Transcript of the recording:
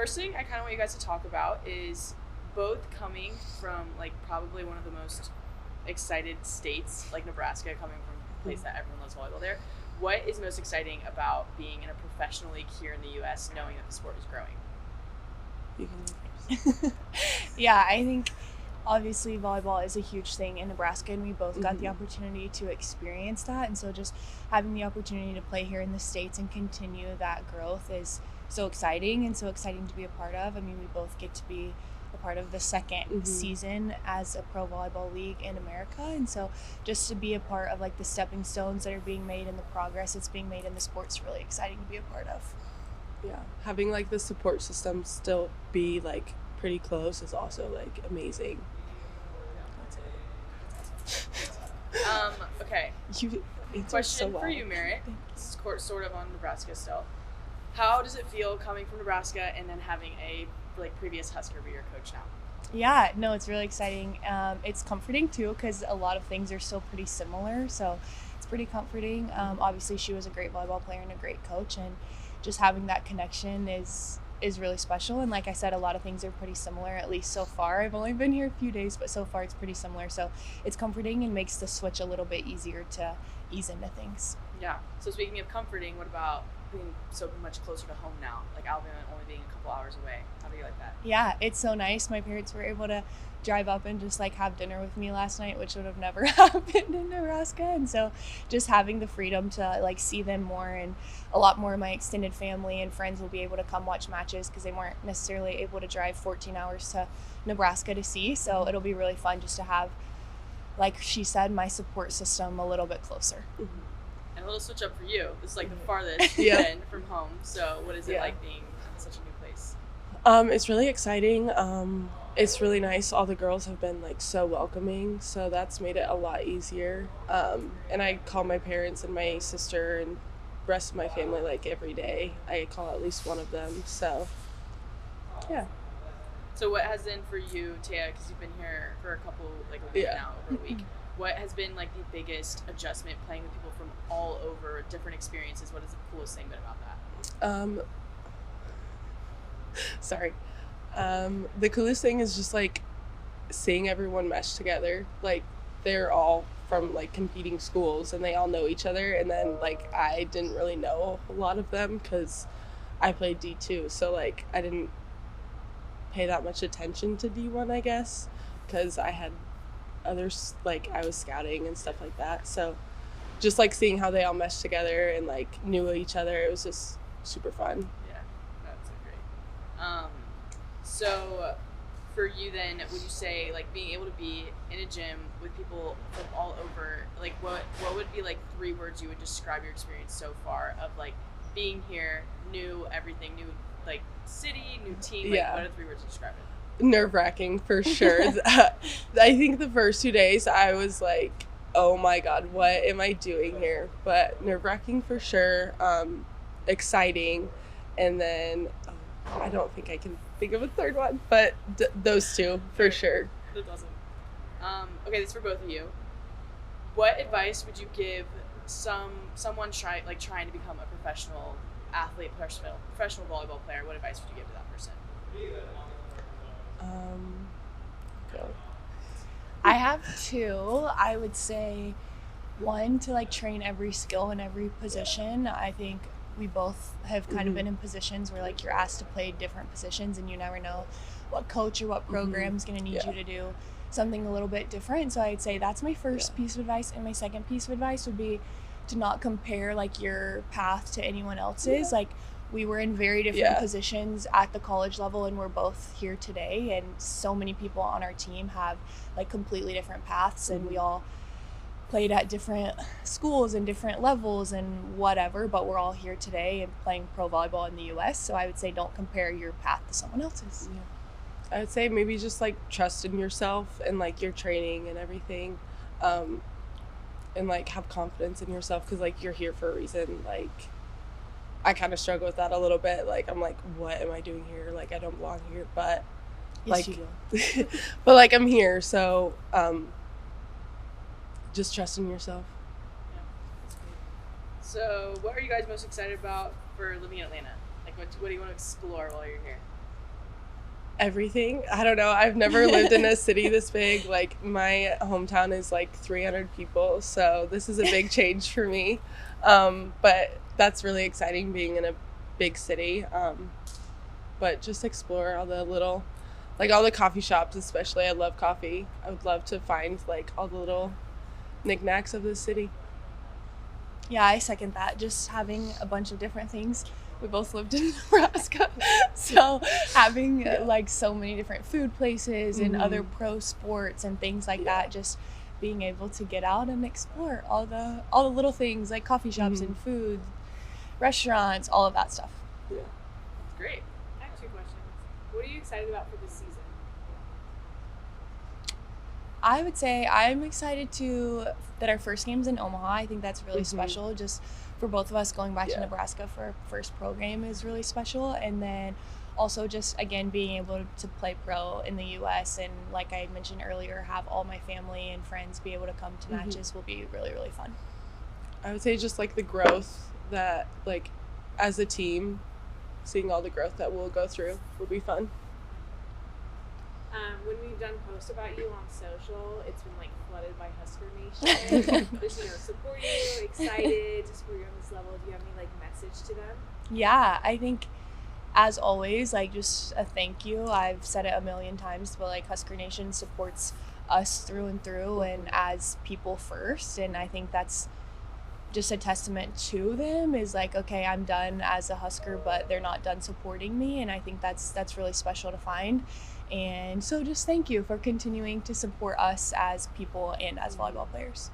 first thing I kind of want you guys to talk about is both coming from like probably one of the most excited states, like Nebraska, coming from a place that everyone loves volleyball there. What is most exciting about being in a professional league here in the U.S., knowing that the sport is growing? You can go first. Yeah, I think obviously volleyball is a huge thing in Nebraska, and we both got the opportunity to experience that. And so just having the opportunity to play here in the States and continue that growth is so exciting and so exciting to be a part of. I mean, we both get to be a part of the second season as a pro volleyball league in America. And so just to be a part of like the stepping stones that are being made and the progress that's being made in the sport's really exciting to be a part of. Yeah, having like the support system still be like pretty close is also like amazing. Okay. You answered Question so well. for you, Merritt. This is sort of on Nebraska still. How does it feel coming from Nebraska and then having a previous Husker be your coach now? Yeah, no, it's really exciting. It's comforting too because a lot of things are still pretty similar, so it's pretty comforting. Obviously, she was a great volleyball player and a great coach, and just having that connection is really special. And like I said, a lot of things are pretty similar, at least so far. I've only been here a few days, but so far it's pretty similar. So it's comforting and makes the switch a little bit easier to ease into things. Yeah. So speaking of comforting, what about being so much closer to home now? Like Alabama only being a couple hours away. How do you like that? Yeah, it's so nice. My parents were able to drive up and just like have dinner with me last night, which would have never happened in Nebraska. And so just having the freedom to like see them more, and a lot more of my extended family and friends will be able to come watch matches because they weren't necessarily able to drive 14 hours to Nebraska to see. So it'll be really fun just to have, like she said, my support system a little bit closer. And a little switch up for you. This is like the farthest end from home. So what is it like being in such a new place? It's really exciting. It's really nice. All the girls have been like so welcoming, so that's made it a lot easier. And I call my parents and my sister and the rest of my family like every day. I call at least one of them. So yeah. So what has been for you, Taya, because you've been here for a week now, over a week, what has been like the biggest adjustment playing with people from all over, different experiences? What is the coolest thing been about that? The coolest thing is just like seeing everyone mesh together. Like they're all from like competing schools and they all know each other, and then like I didn't really know a lot of them because I played D2, so like I didn't pay that much attention to D1, I guess, because I had others, like I was scouting and stuff like that. So just like seeing how they all meshed together and like knew each other, it was just super fun. Yeah, that's great. So for you then, would you say like being able to be in a gym with people from all over, like what would be like 3 words you would describe your experience so far of like being here, new everything, new like city, new team, like what are 3 words to describe it? Nerve-wracking for sure. I think the first 2 days I was like, oh my god, what am I doing here? But nerve-wracking for sure. Exciting, and then I don't think I can think of a third one, but those 2 for sure. That's awesome. Okay, this is for both of you. What advice would you give someone trying to become a professional athlete, professional volleyball player? What advice would you give to that person? Go. I have 2. I would say 1, to like train every skill in every position. I think we both have kind of been in positions where like you're asked to play different positions and you never know what coach or what program is going to need you to do something a little bit different. So I'd say that's my first piece of advice, and my second piece of advice would be to not compare like your path to anyone else's. Like we were in very different positions at the college level, and we're both here today, and so many people on our team have like completely different paths, and we all played at different schools and different levels and whatever, but we're all here today and playing pro volleyball in the US. So I would say don't compare your path to someone else's. I would say maybe just like trust in yourself and like your training and everything, and like have confidence in yourself, because like you're here for a reason. Like I kind of struggle with that a little bit. Like I'm like, what am I doing here? Like I don't belong here, but Yes, like you do. but like I'm here, so just trust in yourself. Yeah, that's great. So what are you guys most excited about for living in Atlanta? Like what do you want to explore while you're here? Everything. I don't know. I've never lived in a city this big. Like, my hometown is like 300 people, so this is a big change for me. But that's really exciting being in a big city. But just explore all the little, like all the coffee shops, especially. I love coffee. I would love to find like all the little knickknacks of the city. Yeah, I second that. Just having a bunch of different things. We both lived in Nebraska, so having like so many different food places and other pro sports and things like that, just being able to get out and explore all the little things like coffee shops and food, restaurants, all of that stuff. Yeah. Great. I have 2 questions. What are you excited about for this season? I would say I'm excited that our first game's in Omaha. I think that's really special. Just for both of us going back to Nebraska for our first pro game is really special. And then also just, again, being able to play pro in the U.S. and, like I mentioned earlier, have all my family and friends be able to come to matches will be really, really fun. I would say just like the growth that, like, as a team, seeing all the growth that we'll go through will be fun. When we've done posts about you on social, it's been like flooded by Husker Nation. Just, supporting you, excited, just for you on this level. Do you have any like message to them? Yeah, I think as always, like just a thank you. I've said it a million times, but like Husker Nation supports us through and through and as people first. And I think that's just a testament to them is like, okay, I'm done as a Husker, but they're not done supporting me. And I think that's really special to find. And so just thank you for continuing to support us as people and as volleyball players.